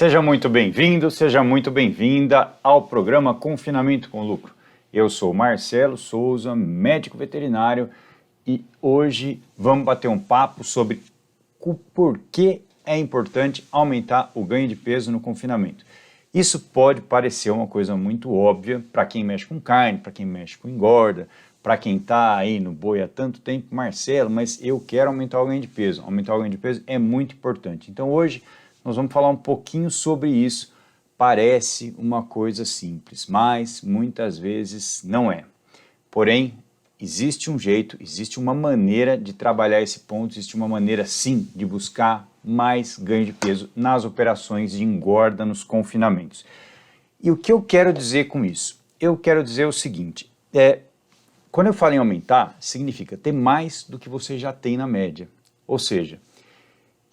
Seja muito bem-vindo, seja muito bem-vinda ao programa Confinamento com Lucro. Eu sou Marcelo Souza, médico veterinário, e hoje vamos bater um papo sobre o porquê é importante aumentar o ganho de peso no confinamento. Isso pode parecer uma coisa muito óbvia para quem mexe com carne, para quem mexe com engorda, para quem está aí no boi há tanto tempo, Marcelo, mas eu quero aumentar o ganho de peso. Aumentar o ganho de peso é muito importante. Então hoje nós vamos falar um pouquinho sobre isso. Parece uma coisa simples, mas muitas vezes não é. Porém, existe um jeito, existe uma maneira de trabalhar esse ponto, existe uma maneira sim de buscar mais ganho de peso nas operações de engorda nos confinamentos. E o que eu quero dizer com isso? Eu quero dizer o seguinte, quando eu falo em aumentar, significa ter mais do que você já tem na média. Ou seja,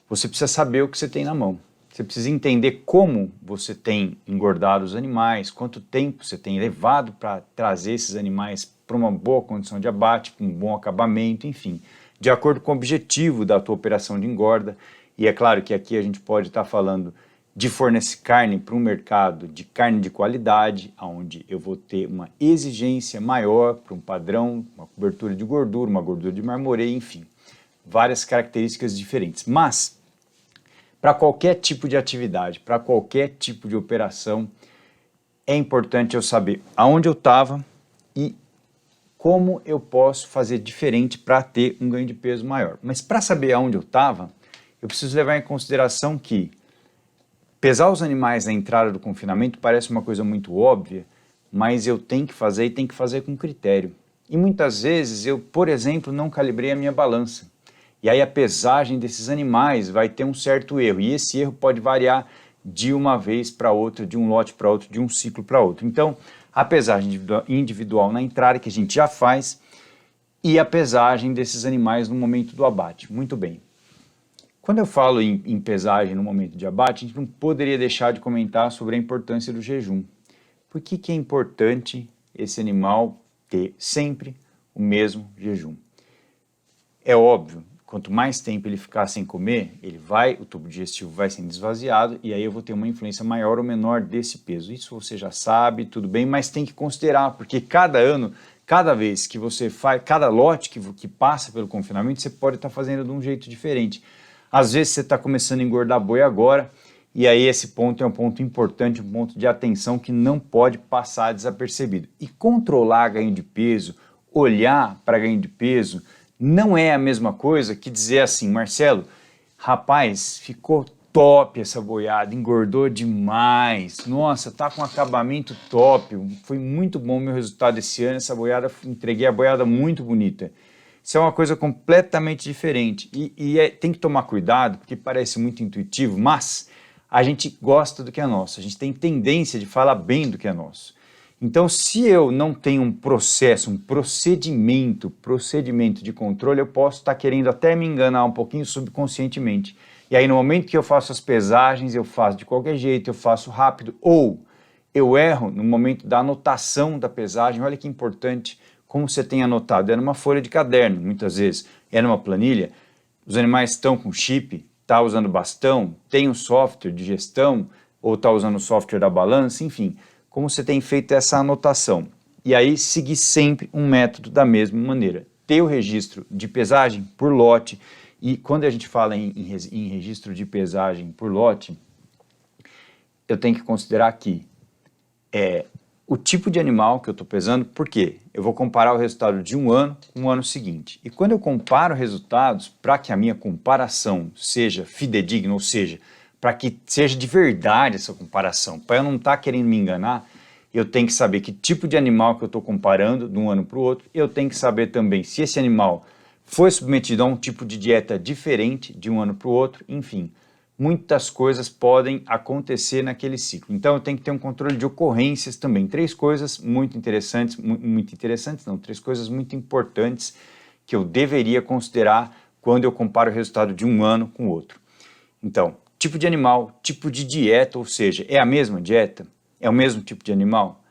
você precisa saber o que você tem na mão. Você precisa entender como você tem engordado os animais, quanto tempo você tem levado para trazer esses animais para uma boa condição de abate, para um bom acabamento, enfim, de acordo com o objetivo da tua operação de engorda. E é claro que aqui a gente pode estar falando de fornecer carne para um mercado de carne de qualidade, onde eu vou ter uma exigência maior para um padrão, uma cobertura de gordura, uma gordura de marmoreio, enfim, várias características diferentes. Mas, para qualquer tipo de atividade, para qualquer tipo de operação, é importante eu saber aonde eu estava e como eu posso fazer diferente para ter um ganho de peso maior. Mas para saber aonde eu estava, eu preciso levar em consideração que pesar os animais na entrada do confinamento parece uma coisa muito óbvia, mas eu tenho que fazer e tenho que fazer com critério. E muitas vezes eu, por exemplo, não calibrei a minha balança. E aí a pesagem desses animais vai ter um certo erro, e esse erro pode variar de uma vez para outra, de um lote para outro, de um ciclo para outro. Então, a pesagem individual na entrada, que a gente já faz, e a pesagem desses animais no momento do abate. Muito bem. Quando eu falo em pesagem no momento de abate, a gente não poderia deixar de comentar sobre a importância do jejum. Por que é importante esse animal ter sempre o mesmo jejum? É óbvio, quanto mais tempo ele ficar sem comer, o tubo digestivo vai sendo esvaziado e aí eu vou ter uma influência maior ou menor desse peso. Isso você já sabe, tudo bem, mas tem que considerar, porque cada ano, cada vez que você faz, cada lote que passa pelo confinamento, você pode estar fazendo de um jeito diferente. Às vezes você está começando a engordar boi agora, e aí esse ponto é um ponto importante, um ponto de atenção que não pode passar desapercebido. E controlar ganho de peso, olhar para ganho de peso, não é a mesma coisa que dizer assim, Marcelo, rapaz, ficou top essa boiada, engordou demais, nossa, tá com acabamento top, foi muito bom o meu resultado esse ano, essa boiada, entreguei a boiada muito bonita. Isso é uma coisa completamente diferente e tem que tomar cuidado, porque parece muito intuitivo, mas a gente gosta do que é nosso, a gente tem tendência de falar bem do que é nosso. Então, se eu não tenho um processo, um procedimento de controle, eu posso estar querendo até me enganar um pouquinho subconscientemente. E aí, no momento que eu faço as pesagens, eu faço de qualquer jeito, eu faço rápido, ou eu erro no momento da anotação da pesagem. Olha que importante como você tem anotado, é numa folha de caderno, muitas vezes, é numa planilha, os animais estão com chip, está usando bastão, tem um software de gestão, ou está usando o software da balança, enfim, como você tem feito essa anotação. E aí, seguir sempre um método da mesma maneira. Ter o registro de pesagem por lote, e quando a gente fala em registro de pesagem por lote, eu tenho que considerar que o tipo de animal que eu estou pesando, por quê? Eu vou comparar o resultado de um ano com o ano seguinte. E quando eu comparo resultados, para que a minha comparação seja fidedigna, ou seja, para que seja de verdade essa comparação, para eu não estar querendo me enganar, eu tenho que saber que tipo de animal que eu estou comparando de um ano para o outro, eu tenho que saber também se esse animal foi submetido a um tipo de dieta diferente de um ano para o outro, enfim. Muitas coisas podem acontecer naquele ciclo. Então eu tenho que ter um controle de ocorrências também. Três coisas muito interessantes, três coisas muito importantes que eu deveria considerar quando eu comparo o resultado de um ano com o outro. Então, tipo de animal, tipo de dieta, ou seja, é a mesma dieta? É o mesmo tipo de animal?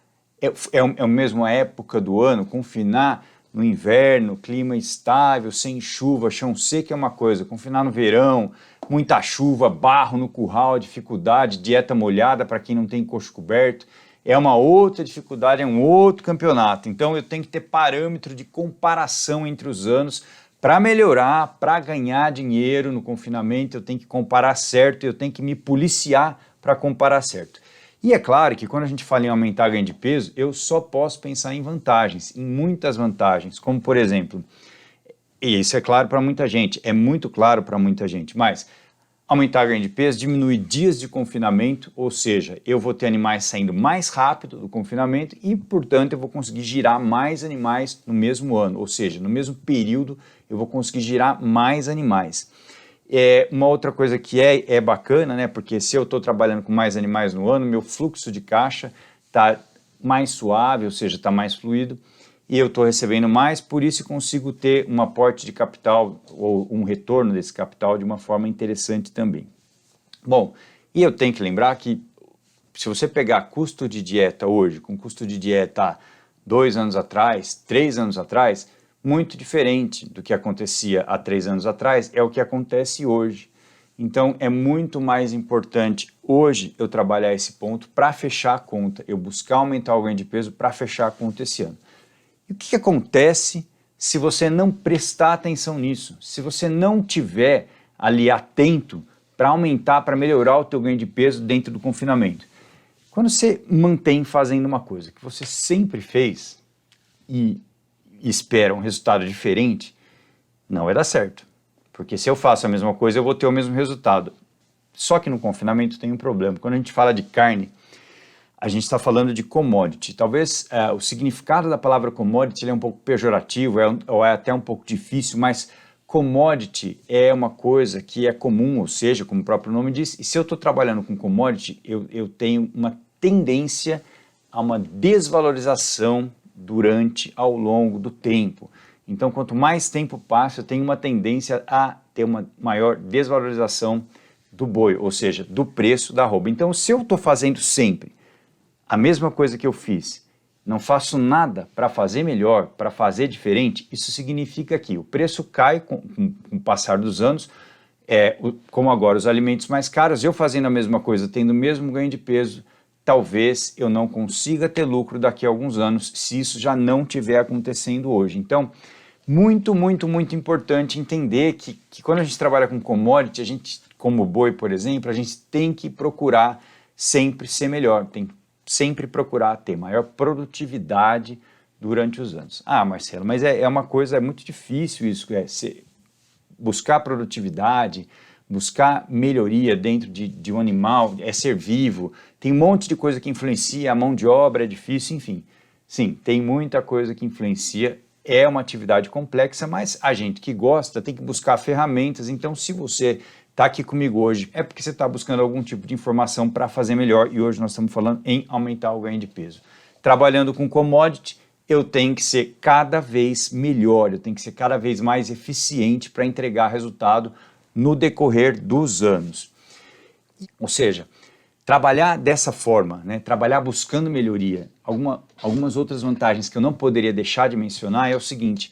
É a mesma época do ano? Confinar no inverno, clima estável, sem chuva, chão seco é uma coisa, confinar no verão, muita chuva, barro no curral, dificuldade, dieta molhada para quem não tem coxo coberto, é uma outra dificuldade, é um outro campeonato. Então eu tenho que ter parâmetro de comparação entre os anos para melhorar, para ganhar dinheiro no confinamento, eu tenho que comparar certo, eu tenho que me policiar para comparar certo. E é claro que quando a gente fala em aumentar ganho de peso, eu só posso pensar em vantagens, em muitas vantagens, como por exemplo, e isso é claro para muita gente, é muito claro para muita gente, mas aumentar ganho de peso diminui dias de confinamento, ou seja, eu vou ter animais saindo mais rápido do confinamento e, portanto, eu vou conseguir girar mais animais no mesmo ano, ou seja, no mesmo período eu vou conseguir girar mais animais. Uma outra coisa que é bacana, né, porque se eu estou trabalhando com mais animais no ano, meu fluxo de caixa está mais suave, ou seja, está mais fluido, e eu estou recebendo mais, por isso consigo ter um aporte de capital ou um retorno desse capital de uma forma interessante também. Bom, e eu tenho que lembrar que se você pegar custo de dieta hoje, com custo de dieta há 2 anos atrás, 3 anos atrás, muito diferente do que acontecia há 3 anos atrás, é o que acontece hoje. Então é muito mais importante hoje eu trabalhar esse ponto para fechar a conta, eu buscar aumentar o ganho de peso para fechar a conta esse ano. E o que acontece se você não prestar atenção nisso? Se você não tiver ali atento para aumentar, para melhorar o teu ganho de peso dentro do confinamento? Quando você mantém fazendo uma coisa que você sempre fez e espera um resultado diferente, não vai dar certo. Porque se eu faço a mesma coisa, eu vou ter o mesmo resultado. Só que no confinamento tem um problema. Quando a gente fala de carne, a gente está falando de commodity. Talvez o significado da palavra commodity ele é um pouco pejorativo, ou é até um pouco difícil, mas commodity é uma coisa que é comum, ou seja, como o próprio nome diz, e se eu estou trabalhando com commodity, eu tenho uma tendência a uma desvalorização ao longo do tempo. Então, quanto mais tempo passa, eu tenho uma tendência a ter uma maior desvalorização do boi, ou seja, do preço da arroba. Então, se eu estou fazendo sempre a mesma coisa que eu fiz, não faço nada para fazer melhor, para fazer diferente, isso significa que o preço cai com o passar dos anos, como agora os alimentos mais caros, eu fazendo a mesma coisa, tendo o mesmo ganho de peso, talvez eu não consiga ter lucro daqui a alguns anos, se isso já não estiver acontecendo hoje. Então, muito, muito, muito importante entender que quando a gente trabalha com commodity, a gente, como boi, por exemplo, a gente tem que procurar sempre ser melhor, tem que sempre procurar ter maior produtividade durante os anos. Ah, Marcelo, mas é uma coisa, é muito difícil isso, buscar produtividade, buscar melhoria dentro de um animal, é ser vivo, tem um monte de coisa que influencia, a mão de obra é difícil, enfim. Sim, tem muita coisa que influencia, é uma atividade complexa, mas a gente que gosta tem que buscar ferramentas, então se você está aqui comigo hoje, é porque você está buscando algum tipo de informação para fazer melhor e hoje nós estamos falando em aumentar o ganho de peso. Trabalhando com commodity, eu tenho que ser cada vez melhor, eu tenho que ser cada vez mais eficiente para entregar resultado no decorrer dos anos. Ou seja, trabalhar dessa forma, né, trabalhar buscando melhoria, algumas outras vantagens que eu não poderia deixar de mencionar é o seguinte,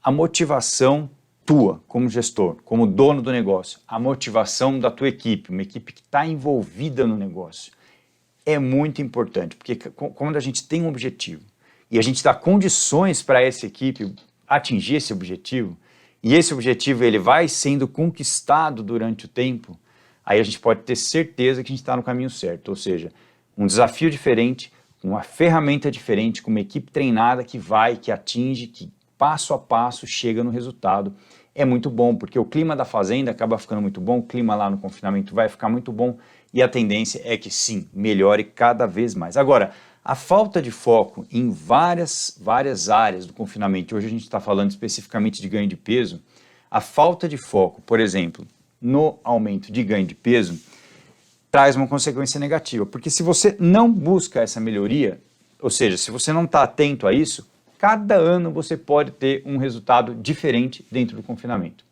a motivação tua como gestor, como dono do negócio, a motivação da tua equipe, uma equipe que está envolvida no negócio, é muito importante, porque quando a gente tem um objetivo e a gente dá condições para essa equipe atingir esse objetivo, e esse objetivo ele vai sendo conquistado durante o tempo, aí a gente pode ter certeza que a gente está no caminho certo, ou seja, um desafio diferente, uma ferramenta diferente, com uma equipe treinada que atinge, que passo a passo chega no resultado. É muito bom, porque o clima da fazenda acaba ficando muito bom, o clima lá no confinamento vai ficar muito bom e a tendência é que sim, melhore cada vez mais. Agora, a falta de foco em várias áreas do confinamento, hoje a gente está falando especificamente de ganho de peso, a falta de foco, por exemplo, no aumento de ganho de peso, traz uma consequência negativa, porque se você não busca essa melhoria, ou seja, se você não está atento a isso, cada ano você pode ter um resultado diferente dentro do confinamento.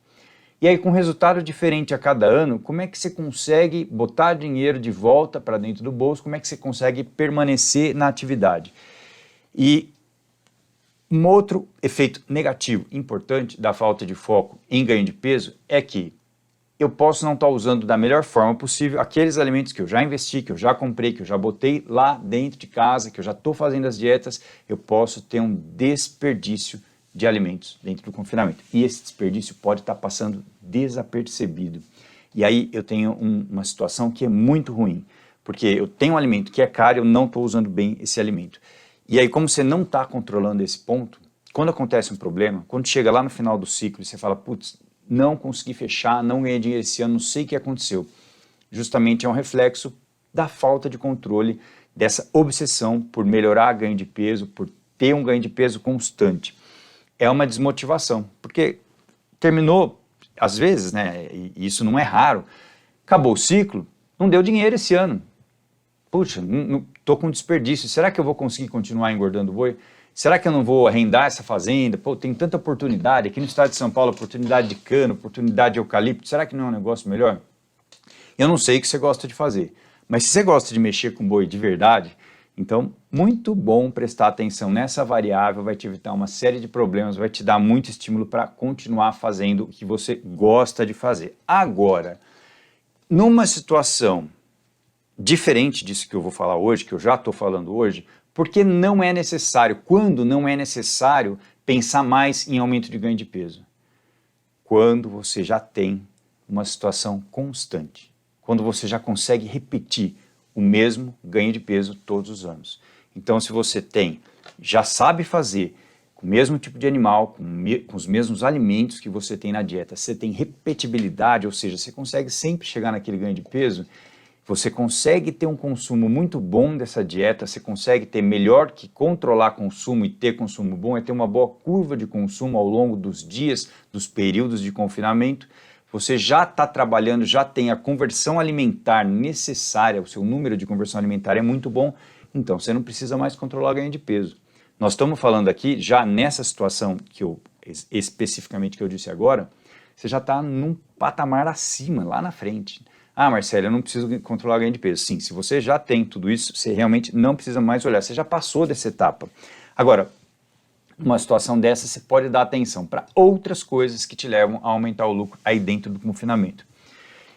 E aí, com resultado diferente a cada ano, como é que você consegue botar dinheiro de volta para dentro do bolso? Como é que você consegue permanecer na atividade? E um outro efeito negativo importante da falta de foco em ganho de peso é que eu posso não estar usando da melhor forma possível aqueles alimentos que eu já investi, que eu já comprei, que eu já botei lá dentro de casa, que eu já estou fazendo as dietas, eu posso ter um desperdício de alimentos dentro do confinamento. E esse desperdício pode estar passando desapercebido. E aí eu tenho uma situação que é muito ruim, porque eu tenho um alimento que é caro e eu não estou usando bem esse alimento. E aí, como você não está controlando esse ponto, quando acontece um problema, quando chega lá no final do ciclo e você fala, putz, não consegui fechar, não ganhei dinheiro esse ano, não sei o que aconteceu. Justamente é um reflexo da falta de controle, dessa obsessão por melhorar ganho de peso, por ter um ganho de peso constante. É uma desmotivação, porque terminou, às vezes, né, e isso não é raro, acabou o ciclo, não deu dinheiro esse ano. Puxa, estou com desperdício, será que eu vou conseguir continuar engordando boi? Será que eu não vou arrendar essa fazenda? Pô, tem tanta oportunidade, aqui no estado de São Paulo, oportunidade de cana, oportunidade de eucalipto, será que não é um negócio melhor? Eu não sei o que você gosta de fazer, mas se você gosta de mexer com boi de verdade, então muito bom prestar atenção nessa variável, vai te evitar uma série de problemas, vai te dar muito estímulo para continuar fazendo o que você gosta de fazer. Agora, numa situação diferente disso que eu vou falar hoje, que eu já estou falando hoje, porque não é necessário, quando não é necessário, pensar mais em aumento de ganho de peso? Quando você já tem uma situação constante, quando você já consegue repetir o mesmo ganho de peso todos os anos. Então, se você já sabe fazer com o mesmo tipo de animal, com os mesmos alimentos que você tem na dieta, você tem repetibilidade, ou seja, você consegue sempre chegar naquele ganho de peso, você consegue ter um consumo muito bom dessa dieta, você consegue ter melhor que controlar consumo e ter consumo bom, é ter uma boa curva de consumo ao longo dos dias, dos períodos de confinamento, você já está trabalhando, já tem a conversão alimentar necessária, o seu número de conversão alimentar é muito bom, então você não precisa mais controlar o ganho de peso. Nós estamos falando aqui, já nessa situação especificamente que eu disse agora, você já está num patamar acima, lá na frente. Ah, Marcelo, eu não preciso controlar o ganho de peso. Sim, se você já tem tudo isso, você realmente não precisa mais olhar, você já passou dessa etapa. Agora, numa situação dessa, você pode dar atenção para outras coisas que te levam a aumentar o lucro aí dentro do confinamento.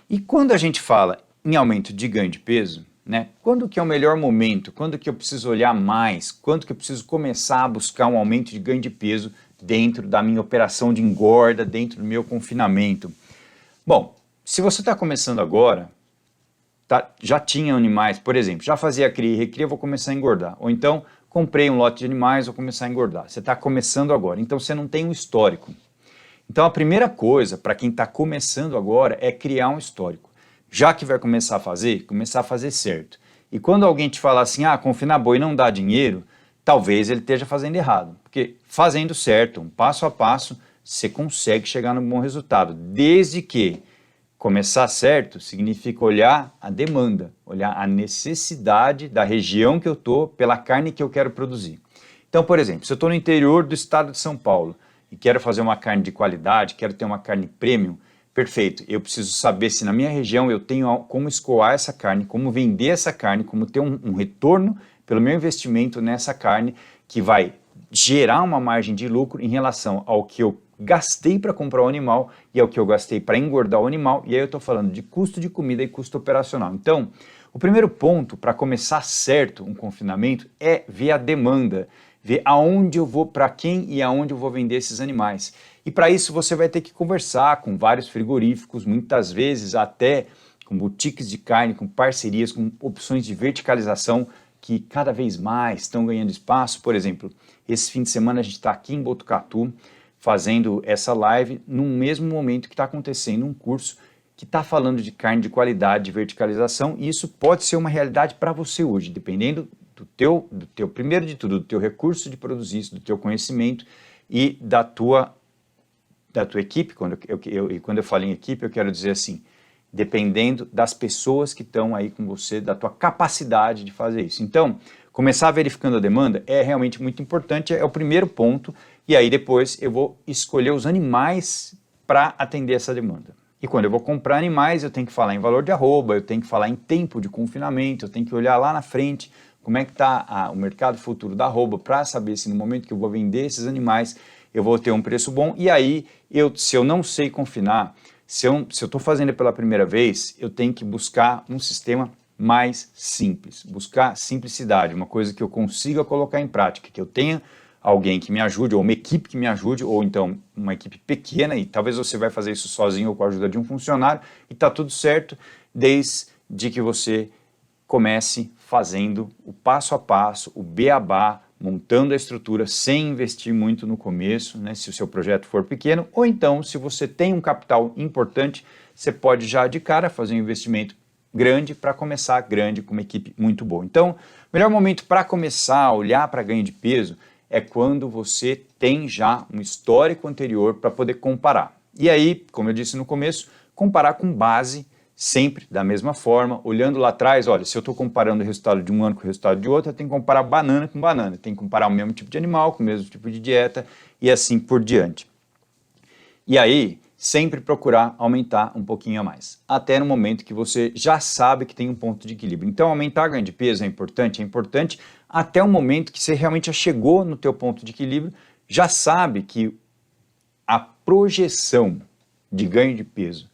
E quando a gente fala em aumento de ganho de peso, né, quando que é o melhor momento? Quando que eu preciso olhar mais? Quando que eu preciso começar a buscar um aumento de ganho de peso dentro da minha operação de engorda, dentro do meu confinamento? Bom, se você está começando agora, já tinha animais, por exemplo, já fazia cria e recria, vou começar a engordar. Ou então, comprei um lote de animais, vou começar a engordar. Você está começando agora, então você não tem um histórico. Então a primeira coisa para quem está começando agora é criar um histórico. Já que vai começar a fazer certo. E quando alguém te falar assim, confinar boi não dá dinheiro, talvez ele esteja fazendo errado. Porque fazendo certo, um passo a passo, você consegue chegar no bom resultado. Desde que começar certo significa olhar a demanda, olhar a necessidade da região que eu estou pela carne que eu quero produzir. Então, por exemplo, se eu estou no interior do estado de São Paulo e quero fazer uma carne de qualidade, quero ter uma carne premium, perfeito, eu preciso saber se na minha região eu tenho como escoar essa carne, como vender essa carne, como ter um retorno pelo meu investimento nessa carne que vai gerar uma margem de lucro em relação ao que eu gastei para comprar o animal e ao que eu gastei para engordar o animal, e aí eu estou falando de custo de comida e custo operacional. Então, o primeiro ponto para começar certo um confinamento é ver a demanda, ver aonde eu vou, para quem e aonde eu vou vender esses animais. E para isso você vai ter que conversar com vários frigoríficos, muitas vezes até com boutiques de carne, com parcerias, com opções de verticalização que cada vez mais estão ganhando espaço. Por exemplo, esse fim de semana a gente está aqui em Botucatu, fazendo essa live no mesmo momento que está acontecendo um curso que está falando de carne de qualidade, de verticalização, e isso pode ser uma realidade para você hoje, dependendo do teu, primeiro de tudo, do teu recurso de produzir isso, do teu conhecimento e da tua equipe. Quando eu falo em equipe, eu quero dizer assim, dependendo das pessoas que estão aí com você, da tua capacidade de fazer isso. Então, começar verificando a demanda é realmente muito importante, é o primeiro ponto, e aí depois eu vou escolher os animais para atender essa demanda. E quando eu vou comprar animais, eu tenho que falar em valor de arroba, eu tenho que falar em tempo de confinamento, eu tenho que olhar lá na frente como é que está o mercado futuro da arroba para saber se no momento que eu vou vender esses animais eu vou ter um preço bom. E aí, se eu não sei confinar, Se eu estou fazendo pela primeira vez, eu tenho que buscar um sistema mais simples, buscar simplicidade, uma coisa que eu consiga colocar em prática, que eu tenha alguém que me ajude, ou uma equipe que me ajude, ou então uma equipe pequena, e talvez você vai fazer isso sozinho ou com a ajuda de um funcionário, e está tudo certo, desde que você comece fazendo o passo a passo, o beabá, montando a estrutura sem investir muito no começo, né, se o seu projeto for pequeno, ou então, se você tem um capital importante, você pode já de cara fazer um investimento grande para começar grande com uma equipe muito boa. Então, o melhor momento para começar a olhar para ganho de peso é quando você tem já um histórico anterior para poder comparar. E aí, como eu disse no começo, comparar com base sempre da mesma forma, olhando lá atrás, olha, se eu estou comparando o resultado de um ano com o resultado de outro, eu tenho que comparar banana com banana, tem que comparar o mesmo tipo de animal com o mesmo tipo de dieta e assim por diante. E aí, sempre procurar aumentar um pouquinho a mais, até no momento que você já sabe que tem um ponto de equilíbrio. Então, aumentar ganho de peso é importante até o momento que você realmente já chegou no teu ponto de equilíbrio, já sabe que a projeção de ganho de peso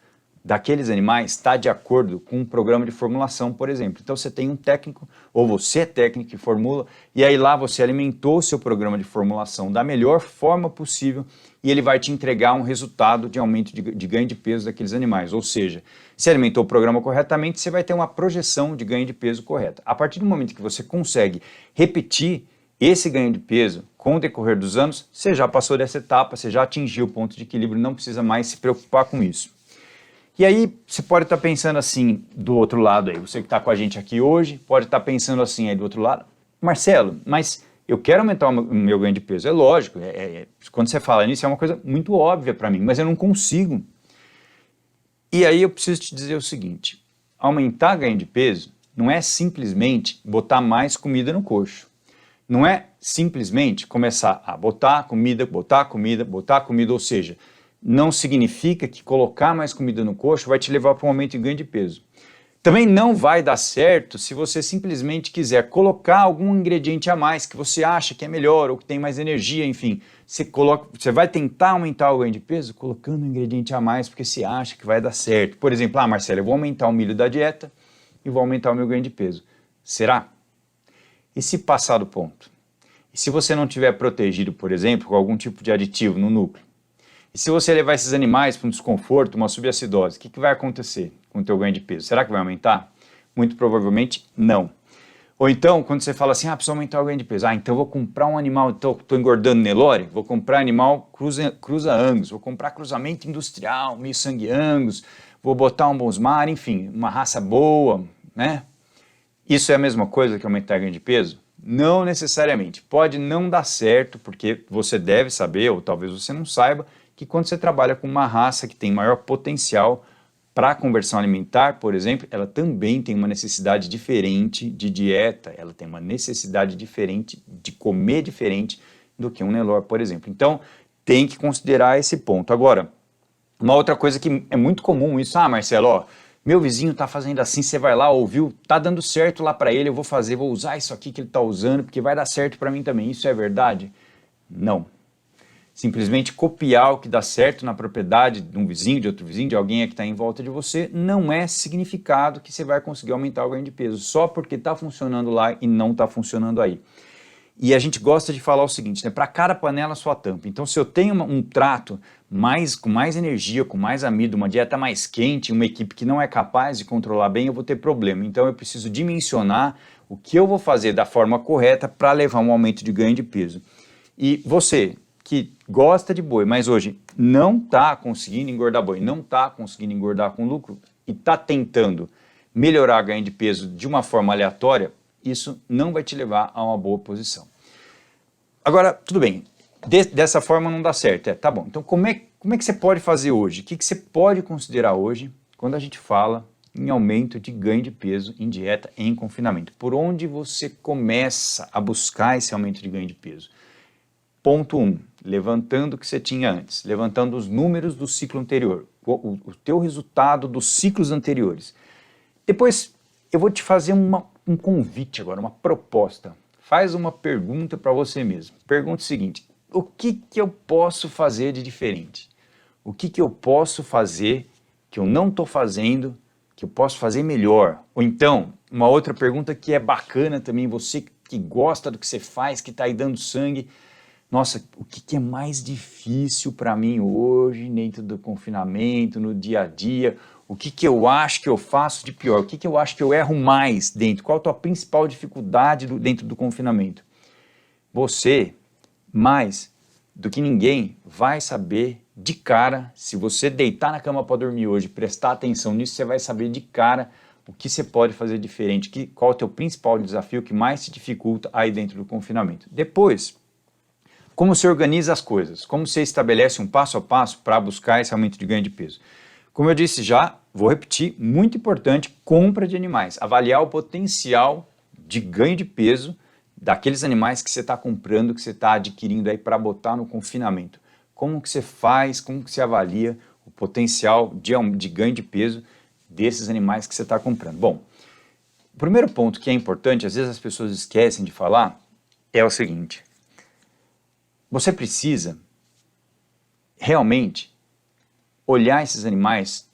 daqueles animais está de acordo com um programa de formulação, por exemplo. Então você tem um técnico, ou você é técnico que formula, e aí lá você alimentou o seu programa de formulação da melhor forma possível e ele vai te entregar um resultado de aumento de ganho de peso daqueles animais. Ou seja, se alimentou o programa corretamente, você vai ter uma projeção de ganho de peso correta. A partir do momento que você consegue repetir esse ganho de peso com o decorrer dos anos, você já passou dessa etapa, você já atingiu o ponto de equilíbrio, não precisa mais se preocupar com isso. E aí você pode estar pensando assim do outro lado aí, você que está com a gente aqui hoje, pode estar pensando assim aí do outro lado, Marcelo, mas eu quero aumentar o meu ganho de peso, é lógico, quando você fala nisso é uma coisa muito óbvia para mim, mas eu não consigo. E aí eu preciso te dizer o seguinte, aumentar ganho de peso não é simplesmente botar mais comida no coxo, não é simplesmente começar a botar comida, ou seja, não significa que colocar mais comida no coxo vai te levar para um aumento de ganho de peso. Também não vai dar certo se você simplesmente quiser colocar algum ingrediente a mais que você acha que é melhor ou que tem mais energia, enfim. Você vai tentar aumentar o ganho de peso colocando um ingrediente a mais porque você acha que vai dar certo. Por exemplo, Marcelo, eu vou aumentar o milho da dieta e vou aumentar o meu ganho de peso. Será? E se passar do ponto? E se você não tiver protegido, por exemplo, com algum tipo de aditivo no núcleo? E se você levar esses animais para um desconforto, uma subacidose, o que vai acontecer com o teu ganho de peso? Será que vai aumentar? Muito provavelmente não. Ou então, quando você fala assim, preciso aumentar o ganho de peso. Então eu vou comprar um animal, estou engordando Nelore, vou comprar animal cruza Angus, vou comprar cruzamento industrial, meio sangue Angus, vou botar um Bonsmar, enfim, uma raça boa, né? Isso é a mesma coisa que aumentar ganho de peso? Não necessariamente. Pode não dar certo, porque você deve saber, ou talvez você não saiba, que quando você trabalha com uma raça que tem maior potencial para conversão alimentar, por exemplo, ela também tem uma necessidade diferente de dieta, ela tem uma necessidade diferente de comer diferente do que um Nelore, por exemplo. Então, tem que considerar esse ponto. Agora, uma outra coisa que é muito comum isso, Marcelo, meu vizinho está fazendo assim, você vai lá, ouviu, tá dando certo lá para ele, eu vou usar isso aqui que ele está usando, porque vai dar certo para mim também. Isso é verdade? Não. Simplesmente copiar o que dá certo na propriedade de um vizinho, de outro vizinho, de alguém que está em volta de você, não é significado que você vai conseguir aumentar o ganho de peso, só porque está funcionando lá e não está funcionando aí. E a gente gosta de falar o seguinte, né? Para cada panela sua tampa. Então, se eu tenho um trato com mais energia, com mais amido, uma dieta mais quente, uma equipe que não é capaz de controlar bem, eu vou ter problema. Então, eu preciso dimensionar o que eu vou fazer da forma correta para levar um aumento de ganho de peso. E você que gosta de boi, mas hoje não está conseguindo engordar boi, não está conseguindo engordar com lucro e está tentando melhorar o ganho de peso de uma forma aleatória, isso não vai te levar a uma boa posição. Agora, tudo bem, dessa forma não dá certo, tá bom. Então como é que você pode fazer hoje? O que você pode considerar hoje quando a gente fala em aumento de ganho de peso em dieta em confinamento? Por onde você começa a buscar esse aumento de ganho de peso? Ponto 1, levantando o que você tinha antes, levantando os números do ciclo anterior, o teu resultado dos ciclos anteriores. Depois eu vou te fazer um convite agora, uma proposta. Faz uma pergunta para você mesmo. Pergunta o seguinte, o que eu posso fazer de diferente? O que eu posso fazer que eu não estou fazendo, que eu posso fazer melhor? Ou então, uma outra pergunta que é bacana também, você que gosta do que você faz, que está aí dando sangue, nossa, o que é mais difícil para mim hoje, dentro do confinamento, no dia a dia? O que eu acho que eu faço de pior? O que eu acho que eu erro mais dentro? Qual a tua principal dificuldade dentro do confinamento? Você, mais do que ninguém, vai saber de cara, se você deitar na cama para dormir hoje, prestar atenção nisso, você vai saber de cara o que você pode fazer diferente, qual é o teu principal desafio que mais te dificulta aí dentro do confinamento. Depois, como você organiza as coisas, como você estabelece um passo a passo para buscar esse aumento de ganho de peso. Como eu disse já, vou repetir, muito importante, compra de animais, avaliar o potencial de ganho de peso daqueles animais que você está comprando, que você está adquirindo aí para botar no confinamento. Como que você faz, como que você avalia o potencial de ganho de peso desses animais que você está comprando? Bom, o primeiro ponto que é importante, às vezes as pessoas esquecem de falar, é o seguinte: você precisa realmente olhar esses animais,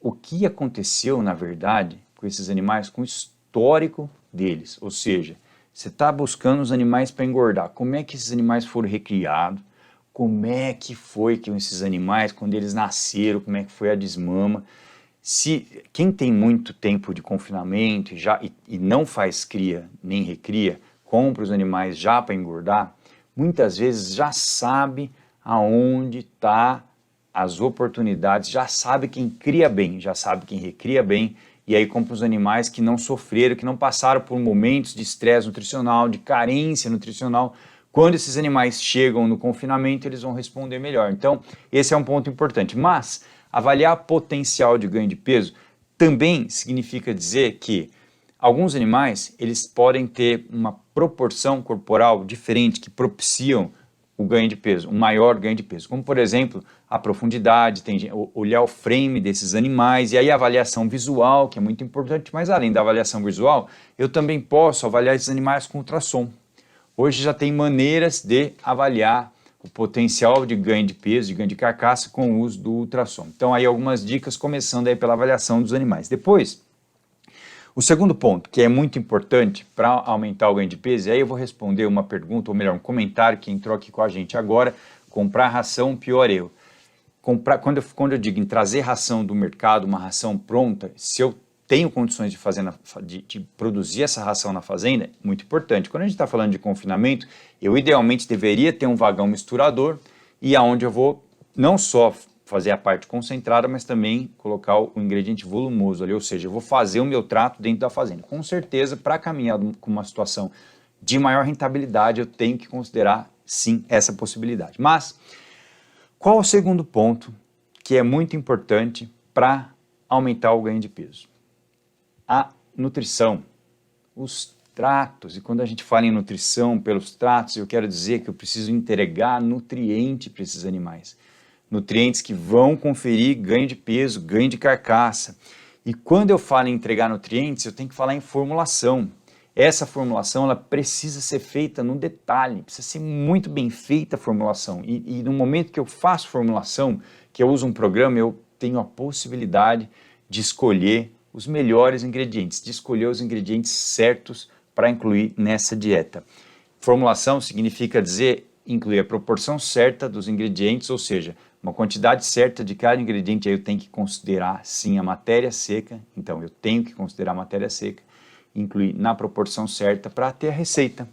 o que aconteceu na verdade com esses animais, com o histórico deles, ou seja, você está buscando os animais para engordar, como é que esses animais foram recriados, como é que foi que esses animais, quando eles nasceram, como é que foi a desmama. Se quem tem muito tempo de confinamento e não faz cria nem recria, compra os animais já para engordar, muitas vezes já sabe aonde está as oportunidades, já sabe quem cria bem, já sabe quem recria bem, e aí compra os animais que não sofreram, que não passaram por momentos de estresse nutricional, de carência nutricional. Quando esses animais chegam no confinamento, eles vão responder melhor. Então, esse é um ponto importante. Mas, avaliar potencial de ganho de peso também significa dizer que alguns animais, eles podem ter uma proporção corporal diferente que propiciam o ganho de peso, um maior ganho de peso. Como, por exemplo, a profundidade, olhar o frame desses animais, e aí a avaliação visual, que é muito importante, mas além da avaliação visual, eu também posso avaliar esses animais com ultrassom. Hoje já tem maneiras de avaliar o potencial de ganho de peso, de ganho de carcaça com o uso do ultrassom. Então aí algumas dicas, começando aí pela avaliação dos animais. Depois, o segundo ponto, que é muito importante para aumentar o ganho de peso, e aí eu vou responder uma pergunta, ou melhor, um comentário que entrou aqui com a gente agora: comprar ração, pior erro. Quando eu digo em trazer ração do mercado, uma ração pronta, se eu tenho condições de produzir essa ração na fazenda, muito importante. Quando a gente está falando de confinamento, eu idealmente deveria ter um vagão misturador, e aonde eu vou não só fazer a parte concentrada, mas também colocar o ingrediente volumoso ali, ou seja, eu vou fazer o meu trato dentro da fazenda. Com certeza, para caminhar com uma situação de maior rentabilidade, eu tenho que considerar, sim, essa possibilidade. Mas, qual o segundo ponto que é muito importante para aumentar o ganho de peso? A nutrição, os tratos. E quando a gente fala em nutrição pelos tratos, eu quero dizer que eu preciso entregar nutriente para esses animais. Nutrientes que vão conferir ganho de peso, ganho de carcaça. E quando eu falo em entregar nutrientes, eu tenho que falar em formulação. Essa formulação ela precisa ser feita no detalhe, precisa ser muito bem feita a formulação. E no momento que eu faço formulação, que eu uso um programa, eu tenho a possibilidade de escolher os melhores ingredientes, de escolher os ingredientes certos para incluir nessa dieta. Formulação significa dizer incluir a proporção certa dos ingredientes, ou seja, uma quantidade certa de cada ingrediente. Aí eu tenho que considerar sim a matéria seca, então eu tenho que considerar a matéria seca, incluir na proporção certa para ter a receita.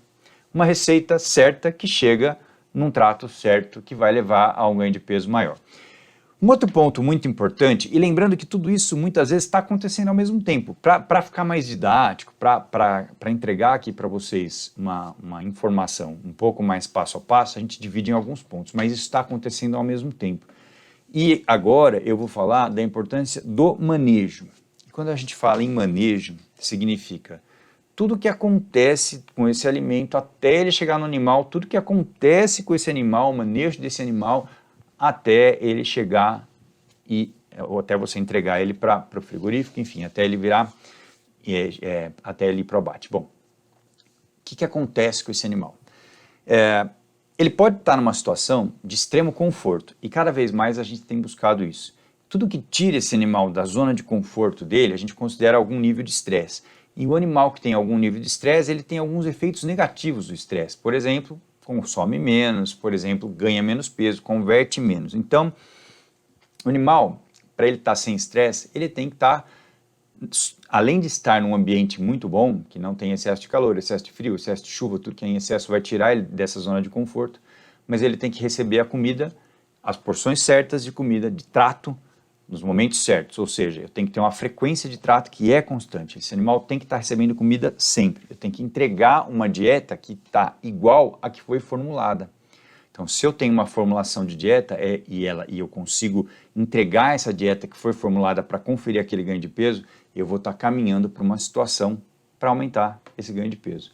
Uma receita certa que chega num trato certo que vai levar a um ganho de peso maior. Um outro ponto muito importante, e lembrando que tudo isso muitas vezes está acontecendo ao mesmo tempo, para ficar mais didático, para entregar aqui para vocês uma informação um pouco mais passo a passo, a gente divide em alguns pontos, mas isso está acontecendo ao mesmo tempo. E agora eu vou falar da importância do manejo. E quando a gente fala em manejo, significa tudo que acontece com esse alimento até ele chegar no animal, tudo que acontece com esse animal, o manejo desse animal, até ele chegar ou até você entregar ele para o frigorífico, enfim, até ele virar, até ele ir para o abate. Bom, o que acontece com esse animal? Ele pode estar numa situação de extremo conforto, e cada vez mais a gente tem buscado isso. Tudo que tira esse animal da zona de conforto dele, a gente considera algum nível de estresse. E o animal que tem algum nível de estresse, ele tem alguns efeitos negativos do estresse. Por exemplo, consome menos, por exemplo, ganha menos peso, converte menos. Então, o animal, para ele estar sem estresse, ele tem que estar, além de estar num ambiente muito bom, que não tem excesso de calor, excesso de frio, excesso de chuva, tudo que é em excesso vai tirar ele dessa zona de conforto, mas ele tem que receber a comida, as porções certas de comida, de trato, nos momentos certos, ou seja, eu tenho que ter uma frequência de trato que é constante. Esse animal tem que estar recebendo comida sempre. Eu tenho que entregar uma dieta que está igual à que foi formulada. Então, se eu tenho uma formulação de dieta e eu consigo entregar essa dieta que foi formulada para conferir aquele ganho de peso, eu vou estar caminhando para uma situação para aumentar esse ganho de peso.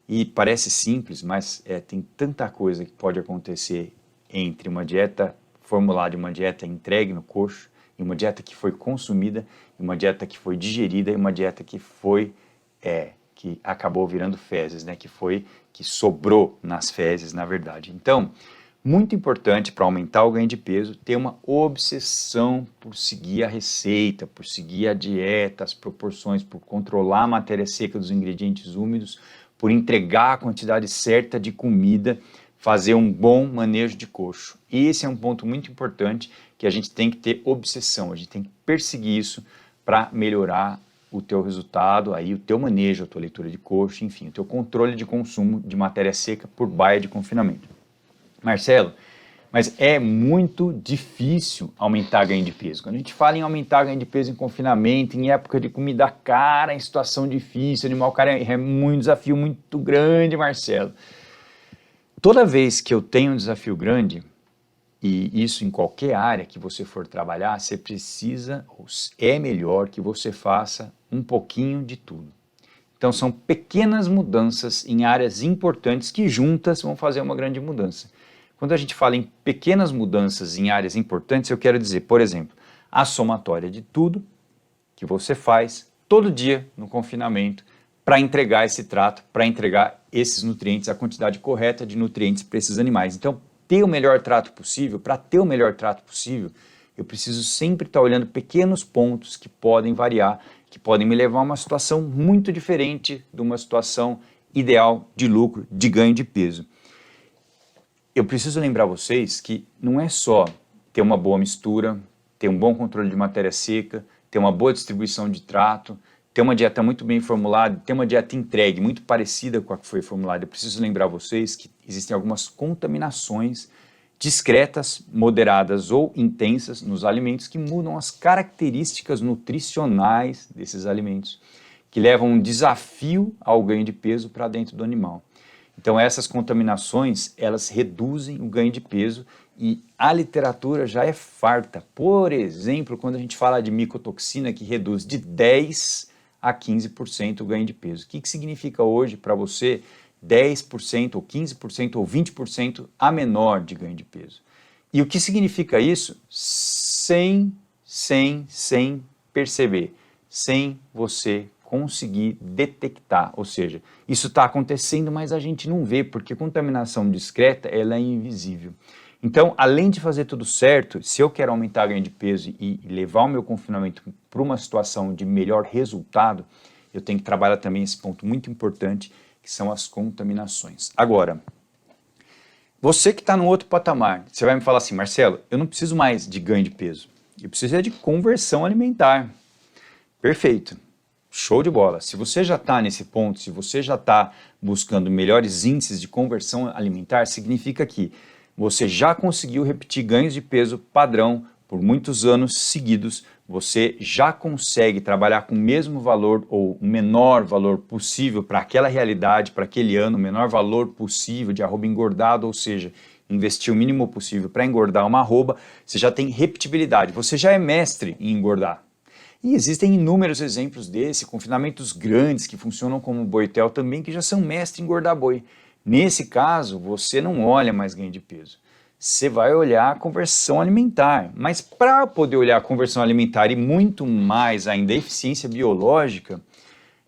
E parece simples, mas tem tanta coisa que pode acontecer entre uma dieta formulada e uma dieta entregue no coxo, e uma dieta que foi consumida, e uma dieta que foi digerida, e uma dieta que que acabou virando fezes, né? Que sobrou nas fezes, na verdade. Então, muito importante para aumentar o ganho de peso, ter uma obsessão por seguir a receita, por seguir a dieta, as proporções, por controlar a matéria seca dos ingredientes úmidos, por entregar a quantidade certa de comida, fazer um bom manejo de coxo. Esse é um ponto muito importante que a gente tem que ter obsessão, a gente tem que perseguir isso para melhorar o teu resultado, aí o teu manejo, a tua leitura de coxo, enfim, o teu controle de consumo de matéria seca por baia de confinamento. Marcelo, mas é muito difícil aumentar ganho de peso. Quando a gente fala em aumentar ganho de peso em confinamento, em época de comida cara, em situação difícil, animal cara, é um desafio muito grande, Marcelo. Toda vez que eu tenho um desafio grande, e isso em qualquer área que você for trabalhar, você precisa, é melhor que você faça um pouquinho de tudo. Então são pequenas mudanças em áreas importantes que juntas vão fazer uma grande mudança. Quando a gente fala em pequenas mudanças em áreas importantes, eu quero dizer, por exemplo, a somatória de tudo que você faz todo dia no confinamento para entregar esse trato, para entregar esses nutrientes, a quantidade correta de nutrientes para esses animais. Então, ter o melhor trato possível, para ter o melhor trato possível, eu preciso sempre estar olhando pequenos pontos que podem variar, que podem me levar a uma situação muito diferente de uma situação ideal de lucro, de ganho de peso. Eu preciso lembrar vocês que não é só ter uma boa mistura, ter um bom controle de matéria seca, ter uma boa distribuição de trato, ter uma dieta muito bem formulada, ter uma dieta entregue, muito parecida com a que foi formulada. Eu preciso lembrar vocês que existem algumas contaminações discretas, moderadas ou intensas nos alimentos que mudam as características nutricionais desses alimentos, que levam um desafio ao ganho de peso para dentro do animal. Então essas contaminações, elas reduzem o ganho de peso e a literatura já é farta. Por exemplo, quando a gente fala de micotoxina, que reduz de 10% a 15% o ganho de peso. O que significa hoje para você 10% ou 15% ou 20% a menor de ganho de peso? E o que significa isso? Sem perceber, sem você conseguir detectar, ou seja, isso está acontecendo, mas a gente não vê, porque contaminação discreta, ela é invisível. Então, além de fazer tudo certo, se eu quero aumentar o ganho de peso e levar o meu confinamento para uma situação de melhor resultado, eu tenho que trabalhar também esse ponto muito importante, que são as contaminações. Agora, você que está no outro patamar, você vai me falar assim, Marcelo, eu não preciso mais de ganho de peso, eu preciso de conversão alimentar. Perfeito. Show de bola. Se você já está nesse ponto, se você já está buscando melhores índices de conversão alimentar, significa que você já conseguiu repetir ganhos de peso padrão por muitos anos seguidos, você já consegue trabalhar com o mesmo valor ou o menor valor possível para aquela realidade, para aquele ano, o menor valor possível de arroba engordado, ou seja, investir o mínimo possível para engordar uma arroba, você já tem repetibilidade, você já é mestre em engordar. E existem inúmeros exemplos desse, confinamentos grandes que funcionam como Boitel também, que já são mestres em engordar boi. Nesse caso, você não olha mais ganho de peso, você vai olhar a conversão alimentar. Mas para poder olhar a conversão alimentar e muito mais ainda a eficiência biológica,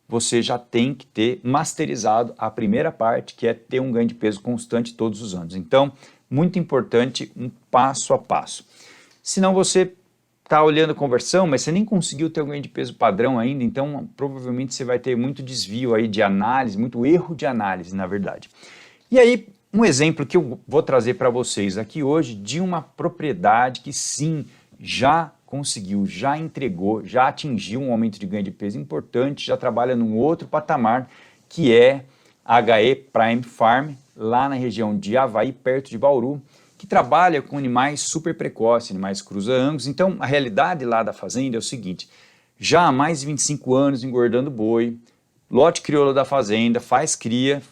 você já tem que ter masterizado a primeira parte, que é ter um ganho de peso constante todos os anos. Então, muito importante um passo a passo. Senão você está olhando a conversão, mas você nem conseguiu ter um ganho de peso padrão ainda, então provavelmente você vai ter muito desvio aí de análise, muito erro de análise, na verdade. E aí, um exemplo que eu vou trazer para vocês aqui hoje de uma propriedade que sim, já conseguiu, já entregou, já atingiu um aumento de ganho de peso importante, já trabalha num outro patamar, que é a HE Prime Farm, lá na região de Avaí, perto de Bauru, que trabalha com animais super precoces, animais cruza-angus. Então, a realidade lá da fazenda é o seguinte, já há mais de 25 anos engordando boi, lote crioulo da fazenda, faz cria,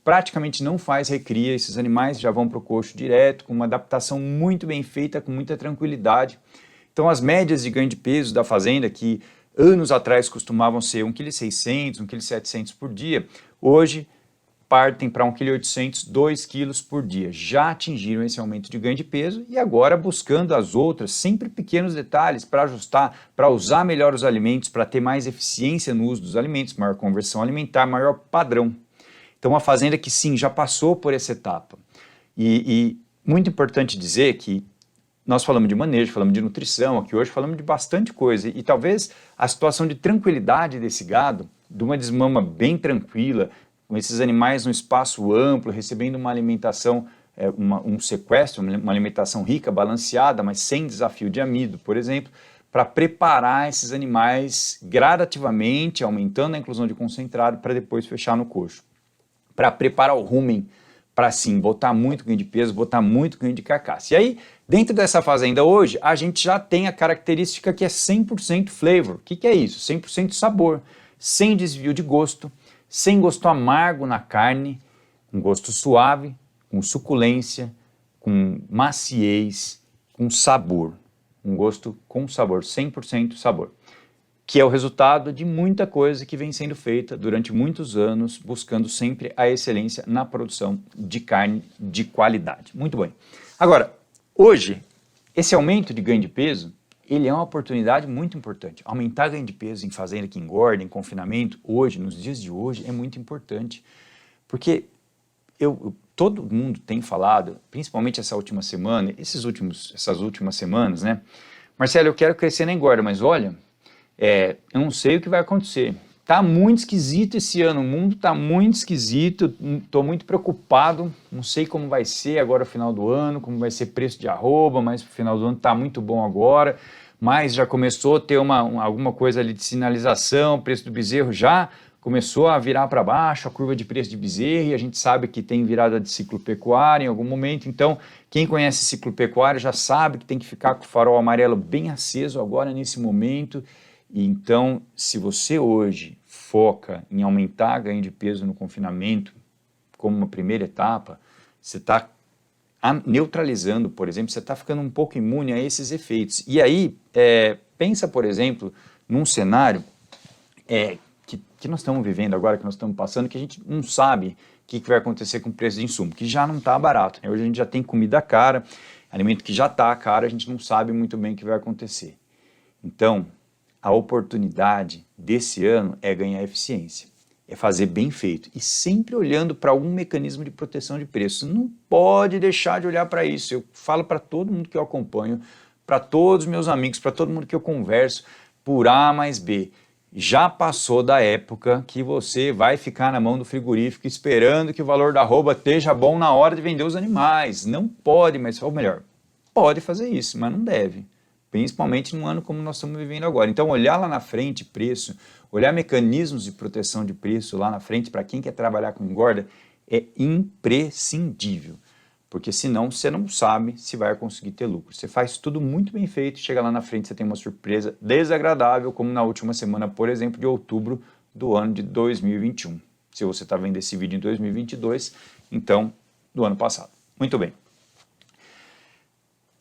praticamente não faz recria, esses animais já vão para o coxo direto, com uma adaptação muito bem feita, com muita tranquilidade. Então, as médias de ganho de peso da fazenda, que anos atrás costumavam ser 1,6 kg, 1,7 kg por dia, hoje partem para 1,8 kg, 2 kg por dia. Já atingiram esse aumento de ganho de peso e agora buscando as outras, sempre pequenos detalhes para ajustar, para usar melhor os alimentos, para ter mais eficiência no uso dos alimentos, maior conversão alimentar, maior padrão. Então, uma fazenda que sim, já passou por essa etapa. E muito importante dizer que nós falamos de manejo, falamos de nutrição, aqui hoje falamos de bastante coisa e talvez a situação de tranquilidade desse gado, de uma desmama bem tranquila, com esses animais num espaço amplo, recebendo uma alimentação, um sequestro, uma alimentação rica, balanceada, mas sem desafio de amido, por exemplo, para preparar esses animais gradativamente, aumentando a inclusão de concentrado para depois fechar no coxo. Para preparar o rumen, para sim, botar muito ganho de peso, botar muito ganho de carcaça. E aí, dentro dessa fazenda hoje, a gente já tem a característica que é 100% flavor. O que é isso? 100% sabor, sem desvio de gosto, sem gosto amargo na carne, um gosto suave, com suculência, com maciez, com sabor. Um gosto com sabor, 100% sabor. Que é o resultado de muita coisa que vem sendo feita durante muitos anos, buscando sempre a excelência na produção de carne de qualidade. Muito bem. Agora, hoje, esse aumento de ganho de peso, ele é uma oportunidade muito importante. Aumentar ganho de peso em fazenda que engorda, em confinamento, hoje, nos dias de hoje, é muito importante. Porque todo mundo tem falado, principalmente essa última semana, essas últimas semanas, né? Marcelo, eu quero crescer na engorda, mas olha, eu não sei o que vai acontecer. Tá muito esquisito esse ano, o mundo tá muito esquisito, tô muito preocupado, não sei como vai ser agora o final do ano, como vai ser preço de arroba, mas o final do ano tá muito bom agora, mas já começou a ter alguma coisa ali de sinalização, o preço do bezerro já começou a virar para baixo, a curva de preço de bezerro, e a gente sabe que tem virada de ciclo pecuário em algum momento, então quem conhece ciclo pecuário já sabe que tem que ficar com o farol amarelo bem aceso agora nesse momento. E então, se você hoje foca em aumentar ganho de peso no confinamento, como uma primeira etapa, você está neutralizando, por exemplo, você está ficando um pouco imune a esses efeitos. E aí, pensa, por exemplo, num cenário que nós estamos vivendo agora, que nós estamos passando, que a gente não sabe o que vai acontecer com o preço de insumo, que já não está barato. Né? Hoje a gente já tem comida cara, alimento que já está caro, a gente não sabe muito bem o que vai acontecer. Então, a oportunidade desse ano é ganhar eficiência, é fazer bem feito e sempre olhando para algum mecanismo de proteção de preço. Não pode deixar de olhar para isso. Eu falo para todo mundo que eu acompanho, para todos os meus amigos, para todo mundo que eu converso, por A mais B. Já passou da época que você vai ficar na mão do frigorífico esperando que o valor da arroba esteja bom na hora de vender os animais. Não pode, ou melhor, pode fazer isso, mas não deve. Principalmente num ano como nós estamos vivendo agora. Então, olhar lá na frente preço, olhar mecanismos de proteção de preço lá na frente para quem quer trabalhar com engorda é imprescindível, porque senão você não sabe se vai conseguir ter lucro. Você faz tudo muito bem feito, chega lá na frente você tem uma surpresa desagradável, como na última semana, por exemplo, de outubro do ano de 2021. Se você está vendo esse vídeo em 2022, então, do ano passado. Muito bem.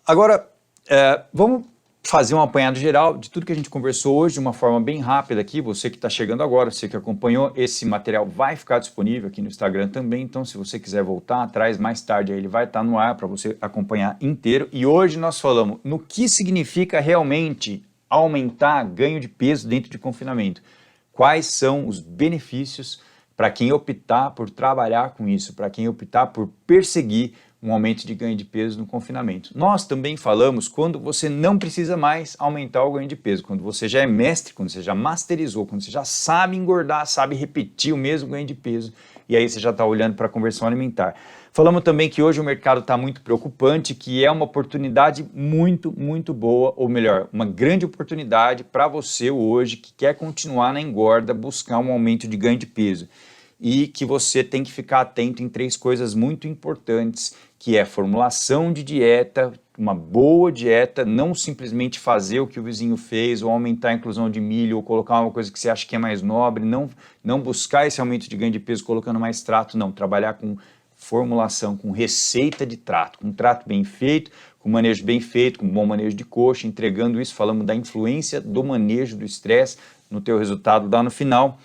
Agora, vamos fazer um apanhado geral de tudo que a gente conversou hoje de uma forma bem rápida aqui. Você que está chegando agora, você que acompanhou, esse material vai ficar disponível aqui no Instagram também, então se você quiser voltar atrás mais tarde, aí ele vai estar no ar para você acompanhar inteiro. E hoje nós falamos no que significa realmente aumentar ganho de peso dentro de confinamento. Quais são os benefícios para quem optar por trabalhar com isso, para quem optar por perseguir um aumento de ganho de peso no confinamento. Nós também falamos quando você não precisa mais aumentar o ganho de peso, quando você já é mestre, quando você já masterizou, quando você já sabe engordar, sabe repetir o mesmo ganho de peso, e aí você já está olhando para a conversão alimentar. Falamos também que hoje o mercado está muito preocupante, que é uma oportunidade muito, muito boa, ou melhor, uma grande oportunidade para você hoje que quer continuar na engorda, buscar um aumento de ganho de peso. E que você tem que ficar atento em 3 coisas muito importantes, que é formulação de dieta, uma boa dieta, não simplesmente fazer o que o vizinho fez, ou aumentar a inclusão de milho, ou colocar uma coisa que você acha que é mais nobre, não buscar esse aumento de ganho de peso colocando mais trato, não, trabalhar com formulação, com receita de trato, com trato bem feito, com manejo bem feito, com bom manejo de coxa, entregando isso, falamos da influência do manejo do estresse no teu resultado lá no final,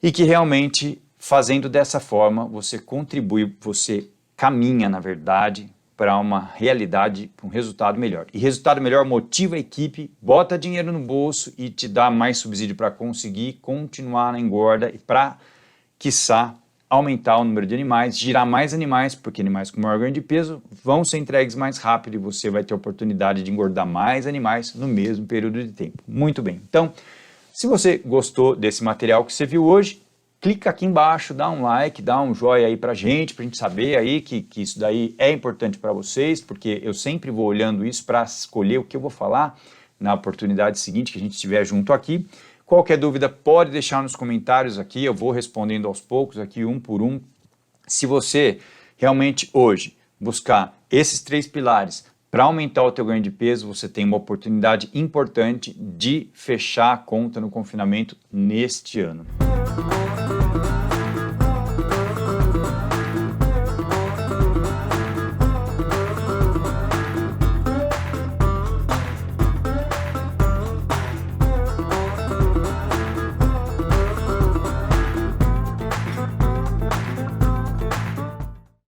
e que realmente, fazendo dessa forma, você contribui, você caminha, na verdade, para uma realidade, para um resultado melhor. E resultado melhor motiva a equipe, bota dinheiro no bolso e te dá mais subsídio para conseguir continuar na engorda e para, quiçá, aumentar o número de animais, girar mais animais, porque animais com maior ganho de peso vão ser entregues mais rápido e você vai ter a oportunidade de engordar mais animais no mesmo período de tempo. Muito bem. Então, se você gostou desse material que você viu hoje, clica aqui embaixo, dá um like, dá um joinha aí pra gente saber aí que isso daí é importante para vocês, porque eu sempre vou olhando isso para escolher o que eu vou falar na oportunidade seguinte que a gente estiver junto aqui. Qualquer dúvida pode deixar nos comentários aqui, eu vou respondendo aos poucos aqui, um por um. Se você realmente hoje buscar esses 3 pilares para aumentar o teu ganho de peso, você tem uma oportunidade importante de fechar a conta no confinamento neste ano.